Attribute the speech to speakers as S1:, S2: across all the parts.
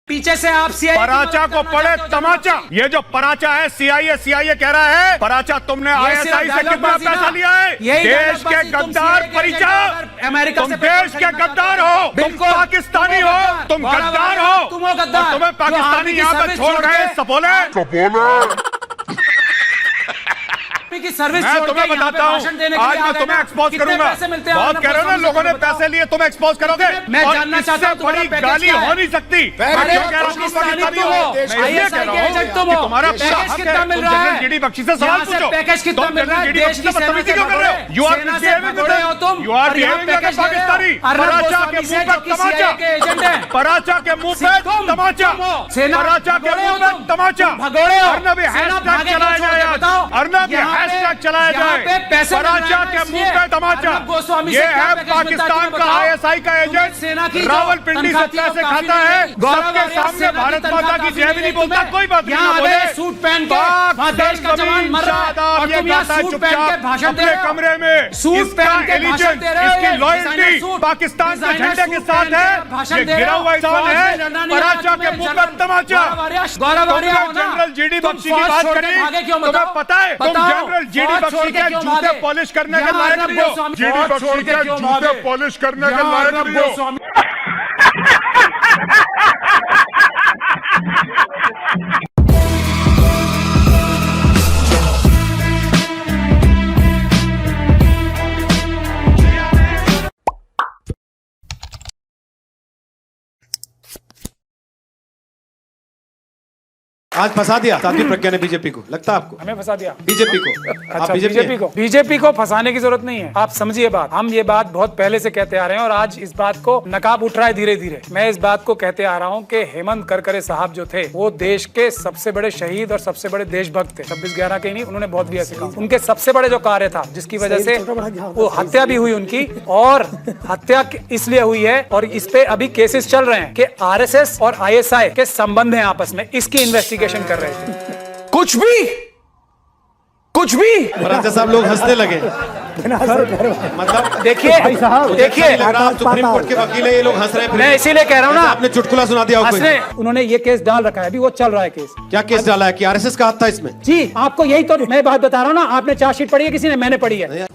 S1: पीछे से आप सीआईए
S2: पराचा को पड़े तमाचा। ये जो पराचा है सीआईए कह रहा है पराचा तुमने आईएसआई से कितना पैसा लिया है। देश के गद्दार परिचा, तुम देश के गद्दार हो, तुम पाकिस्तानी हो, तुम गद्दार हो, तुम्हें पाकिस्तानी यहाँ पे छोड़ गए सपोले।
S1: की सर्विस
S2: मैं तुम्हें बताता हूँ, आज मैं तुम्हें एक्सपोज करूंगा। बहुत कह रहे हो ना लोगों ने पैसे लिए, तुम एक्सपोज करोगे।
S1: मैं जानना चाहता हूँ
S2: बड़ी गाली हो नहीं सकती। तुम्हारा
S1: पैकेज कितना मिल रहा है,
S2: जीडी बख्शी से सवाल पूछो।
S1: पैकेज कितना मिल रहा है, देश की सेना
S2: क्यों कर रहे हो? You are Pakistani. पराचा के मुंह पे तमाचा, पराचा के मुंह पे तमाचा, पराचा के मुंह पे तमाचा। अर्नब हैशटैग चलाया जाए, अर्नब हैशटैग चलाया जाए, पराचा के मुंह पे तमाचा। ये है पाकिस्तान का आईएसआई का एजेंट, रावलपिंडी से पैसे खाता है, सबके सामने भारत माता की जय भी नहीं बोलता। कोई बात नहीं,
S1: सूट पहन के देश का जवान मर रहा है और तुम यहाँ सूट पहन के भाषण दे रहे हो।
S2: कमरे में
S1: सूट पहन के भाषण दे रहे हो।
S2: इसकी लॉयल्टी पाकिस्तान के झंडे के साथ है। ये गिरा हुआ इंसान है, पराचा के मुंह पे तमाचा। जनरल जीडी बख्शी की बात करी, तुम्हें पता है तुम जनरल जीडी बख्शी के जूते पॉलिश करने के लायक नहीं हो। जीडी बख्शी के जूते पॉलिश करने के लायक नहीं हो।
S3: आज फंसा दिया साध्वी प्रज्ञा ने बीजेपी को, लगता है आपको?
S4: हमें फंसा दिया
S3: बीजेपी को।
S4: अच्छा, बीजेपी को फंसाने की जरूरत नहीं है। आप समझिए बात, हम ये बात बहुत पहले से कहते आ रहे हैं और आज इस बात को नकाब उठ रहा है धीरे धीरे। मैं इस बात को कहते आ रहा हूँ कि हेमंत करकरे साहब जो थे वो देश के सबसे बड़े शहीद और सबसे बड़े देशभक्त थे। 26/11 के नहीं, उन्होंने बहुत भी ऐसे काम, उनके सबसे बड़े जो कार्य था जिसकी वजह से वो हत्या भी हुई उनकी, और हत्या इसलिए हुई है और इस पे अभी केसेस चल रहे हैं कि आरएसएस और आईएसआई के संबंध है आपस में, इसकी इन्वेस्टिगेशन कर रहे थे। कुछ भी
S3: पराचा साहब लोग हंसने लगे। मतलब
S4: देखिए
S3: सुप्रीम कोर्ट के वकील है, ये लोग हंस रहे हैं।
S4: मैं इसीलिए कह रहा हूँ ना,
S3: आपने चुटकुला सुना दिया कोई।
S4: उन्होंने ये केस डाल रखा है, अभी वो चल रहा है केस।
S3: क्या केस डाला है कि आरएसएस का हाथ था इसमें?
S4: जी आपको यही तो मैं बात बता रहा हूँ ना, आपने चार्जशीट पढ़ी है किसी ने? मैंने पढ़ी है।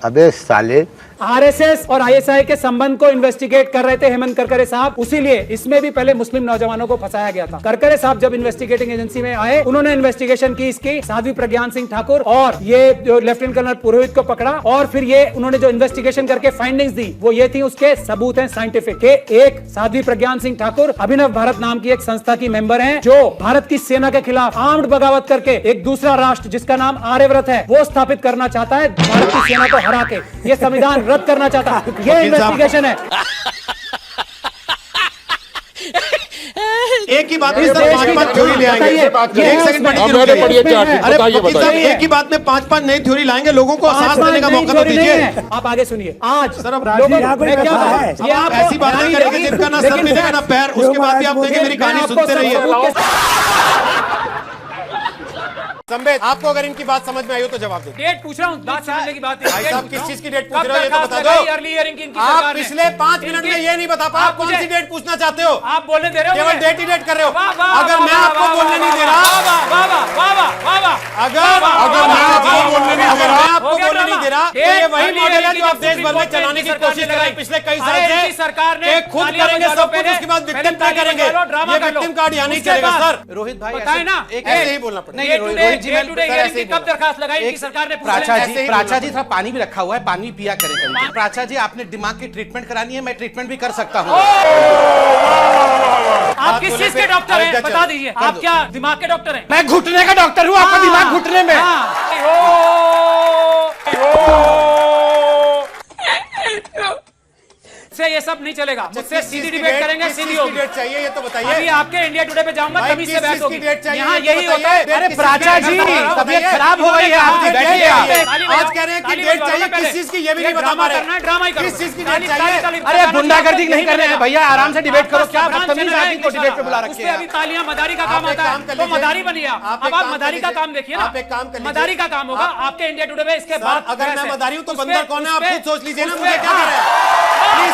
S5: अबे साले,
S4: आरएसएस और आईएसआई के संबंध को इन्वेस्टिगेट कर रहे थे हेमंत करकरे साहब, उसीलिए इसमें भी पहले मुस्लिम नौजवानों को फंसाया गया था। करकरे साहब जब इन्वेस्टिगेटिंग एजेंसी में आए, उन्होंने इन्वेस्टिगेशन की इसकी, साध्वी प्रज्ञान सिंह ठाकुर और ये जो लेफ्टिनेंट कर्नल पुरोहित को पकड़ा, और फिर ये उन्होंने जो इन्वेस्टिगेशन करके फाइंडिंग्स दी वो ये थी, उसके सबूत हैं साइंटिफिक के। एक साध्वी प्रज्ञान सिंह ठाकुर अभिनव भारत नाम की एक संस्था की मेंबर है जो भारत की सेना के खिलाफ आर्म्ड बगावत करके एक दूसरा राष्ट्र जिसका नाम आर्यव्रत है वो स्थापित करना चाहता है, भारत की सेना को हरा के ये संविधान रद्द करना चाहता है। ये इन्वेस्टिगेशन है।
S3: एक ही बात में सर 5-5 थ्योरी ले आएंगे। एक सेकंड अरे वकील साहब, एक ही बात में 5-5 नई थ्योरी लाएंगे, लोगों को सांस लेने का मौका तो दीजिए।
S4: आप आगे सुनिए। आज
S3: सर अब ये आप ऐसी बातें करेंगे जिनका ना सर मिलेगा ना पैर, उसके बाद भी आप देंगे मेरी कहानी सुनते रहिए। संबेद, आपको अगर इनकी बात समझ में आई हो तो जवाब दो।
S4: डेट पूछ रहा हूँ, बात समझने की बात है।
S3: भाई साहब किस चीज की डेट पूछ रहे हो ये तो बता दो। आप पिछले 5 मिनट में ये नहीं बता पाए कौन सी डेट पूछना चाहते हो?
S4: आप बोलने दे रहे हो,
S3: केवल डेट ही डेट कर रहे हो। अगर मैं आपको बोलने नहीं दे रहा, अगर मैं आपको बोलने नहीं दे रहा, तो ये वही मॉडल है जो आप देश भर में चलाने की कोशिश कर रहे हैं पिछले कई साल से।
S4: सरकार ने
S3: खुद करेंगे सब कुछ, उसके बाद विक्टिम क्या करेंगे? ये विक्टिम कार्ड यहाँ नहीं चलेगा सर। रोहित भाई
S4: बताए ना,
S3: ऐसे ही बोलना पड़ेगा।
S4: कब दरखास्त लगाई सरकार ने?
S6: प्राचा जी थोड़ा पानी भी रखा हुआ है, पानी पिया करें। प्राचा जी आपने दिमाग की ट्रीटमेंट करानी है, मैं ट्रीटमेंट भी कर सकता हूँ।
S4: आप किस चीज के डॉक्टर हैं बता दीजिए? आप क्या दिमाग के डॉक्टर हैं?
S6: मैं घुटने का डॉक्टर हूँ, आपका दिमाग घुटने में।
S4: से ये सब नहीं चलेगा, मुझसे सीधी डिबेट करेंगे, सीधी होगी।
S3: डेट चाहिए ये तो बताइए।
S4: अभी आपके इंडिया टुडे पे जाऊंगा तभी से बात होगी। यहाँ यही
S3: तो
S4: होता है।
S6: अरे प्राचा जी तबीयत खराब हो गई है आपकी, बैठिए आप।
S3: आज कह रहे हैं कि डेट चाहिए, किस चीज की ये भी नहीं बता पा रहे।
S4: ड्रामा ही
S3: किस चीज की डेट चाहिए?
S6: अरे गुंडागर्दी नहीं करने हैं भैया, आराम से डिबेट करो। क्या बदतमीज आदमी को डिबेट पे बुला रखे हैं।
S4: अभी तालियां मदारी का काम आता है तो मदारी बनिए आप। अब आप मदारी का काम देखिए ना, मदारी का काम होगा आपके इंडिया टुडे में। इसके बाद
S3: अगर मैं मदारी हूँ तो बंदर कौन है आप खुद सोच लीजिए ना, मुझे क्या कर रहे हैं please.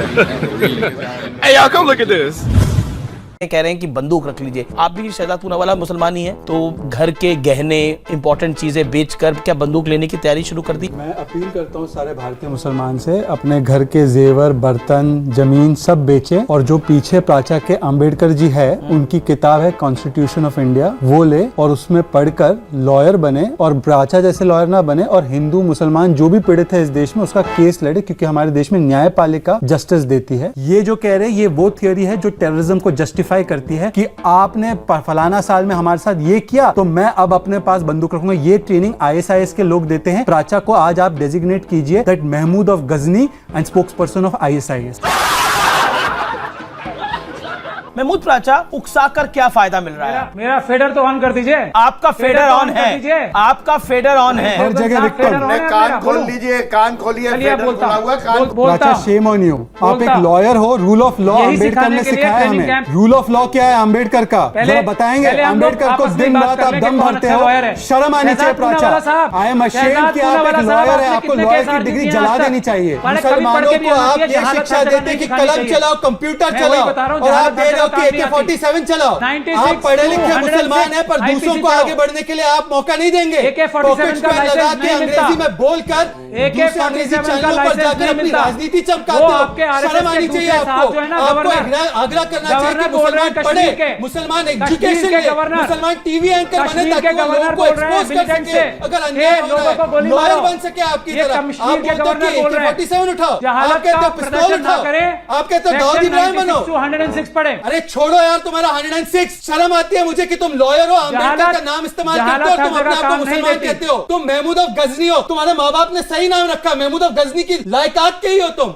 S5: Hey, y'all, come look at this.
S7: कह रहे हैं कि बंदूक रख लीजिए। आप भी शहजाद पूनावाला मुसलमान ही हैं, तो घर के गहने इंपॉर्टेंट चीजें बेचकर क्या बंदूक लेने की तैयारी शुरू कर दी?
S8: मैं अपील करता हूँ सारे भारतीय मुसलमान से, अपने घर के जेवर, बर्तन, जमीन सब बेचें और जो पीछे प्राचा के अंबेडकर जी है, उनकी किताब है कॉन्स्टिट्यूशन ऑफ इंडिया, वो ले और उसमें पढ़कर लॉयर बने और प्राचा जैसे लॉयर ना बने और हिंदू मुसलमान जो भी पीड़ित है इस देश में उसका केस लड़े, क्योंकि हमारे देश में न्यायपालिका जस्टिस देती है। ये जो कह रहे हैं ये वो थियोरी है जो टेररिज्म को जस्टिफाई करती है कि आपने फलाना साल में हमारे साथ ये किया तो मैं अब अपने पास बंदूक रखूंगा। ये ट्रेनिंग ISIS के लोग देते हैं। प्राचा को आज आप डेजिग्नेट कीजिए that Mahmood of Ghazni and spokesperson of ISIS।
S7: Mahmood Pracha उकसाकर क्या फायदा मिल रहा है?
S4: मेरा फेडर तो ऑन कर दीजिए।
S7: आपका फेडर ऑन है, आपका फेडर ऑन है।
S8: हर जगह विक्टिम।
S3: कान खोल लीजिए, कान खोलिए।
S8: प्राचा शेम ऑन यू। आप एक लॉयर हो, रूल ऑफ लॉ अंबेडकर ने सिखाया हमें। रूल ऑफ लॉ क्या है अंबेडकर का, जरा बताएंगे? अंबेडकर को दिन रात आप दम भरते हो, शर्म आनी चाहिए प्राचा। आई एम अशेम्ड कि आप एक लॉयर है, आपको लॉयर की डिग्री जला देनी चाहिए। मुसलमानों को आप ये शिक्षा देते कि कलम चलाओ, कंप्यूटर चलाओ और आप दे रहे हो कि AK-47 चलाओ। आप पढ़े लिखे मुसलमान हैं पर दूसरों को आगे बढ़ने के लिए आप मौका नहीं देंगे। पॉकेट्स में लगा के अंग्रेजी में बोलकर दूसरे अंग्रेजी चैनलों पर जाकर अपनी राजनीति चमकाते हो। शर्म आनी चाहिए आपको। आपको आग्रह करना चाहिए कि मुसलमान पढ़े, मुसलमान एजुकेशन ले, मुसलमान टीवी एंकर बने ताकि वो लोगों को एक्सपोज कर सके। अगर अन्याय हो रहा है लॉयर बन सके आपकी तरह। आप बोलते हो कि AK-47 उठाओ, आप कहते हो पिस्तौल उठाओ, आप कहते हो दाऊद इब्राहिम बनो।
S4: 106 पढ़े।
S8: अरे छोड़ो यार तुम्हारा 106। शर्म आती है मुझे कि तुम लॉयर हो, अंबेडकर का नाम इस्तेमाल करते हो, तुम अपने आप को मुसलमान कहते हो। तुम महमूद ऑफ गजनी हो, तुम्हारे माँ बाप ने सही नाम रखा, महमूद ऑफ गजनी की लायकात के ही हो तुम।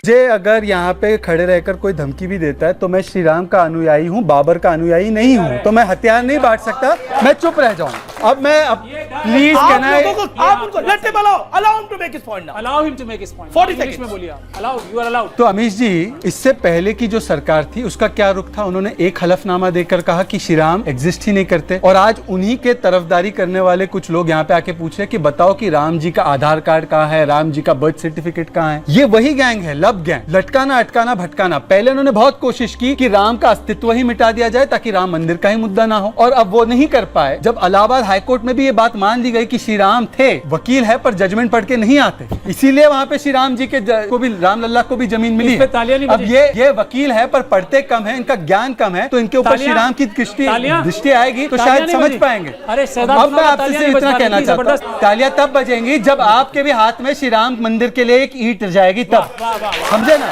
S8: मुझे अगर यहाँ पे खड़े रहकर कोई धमकी भी देता है तो मैं श्री राम का अनुयायी हूँ, बाबर का अनुयायी नहीं हूँ, तो मैं हथियार नहीं बांट सकता, मैं चुप रह जाऊँ। अब प्लीज कहना है
S7: आप उनको let him allow him to make his point now.
S4: Allow him to make his point.
S7: 40
S4: English
S7: seconds
S4: में बोलिए आप। Allow, you are allowed.
S8: तो अमीश जी, इससे पहले की जो सरकार थी उसका क्या रुख था? उन्होंने एक हलफनामा देकर कहा कि श्री राम एग्जिस्ट ही नहीं करते और आज उन्हीं के तरफदारी करने वाले कुछ लोग यहाँ पे आके पूछ रहे कि बताओ कि राम जी का आधार कार्ड कहाँ है, राम जी का बर्थ सर्टिफिकेट कहाँ है। ये वही गैंग है, लब गैंग, लटकाना अटकाना भटकाना। पहले उन्होंने बहुत कोशिश की कि राम का अस्तित्व ही मिटा दिया जाए ताकि राम मंदिर का ही मुद्दा ना हो, और अब वो नहीं कर पाए। जब इलाहाबाद हाईकोर्ट में भी ये बात मान ली गई कि श्री राम थे, वकील है पर जजमेंट पढ़ के नहीं आते, इसीलिए वहाँ पे श्री राम जी के को भी, राम लल्ला को भी जमीन मिली है। अब ये वकील है पर पढ़ते कम है, इनका ज्ञान कम है, तो इनके ऊपर श्री राम की दृष्टि आएगी तो शायद समझ पाएंगे। अब मैं आपसे इतना कहना चाहता हूँ, तालियां तब बजेंगी जब आपके भी हाथ में श्री राम मंदिर के लिए एक ईंट जाएगी, तब समझे ना।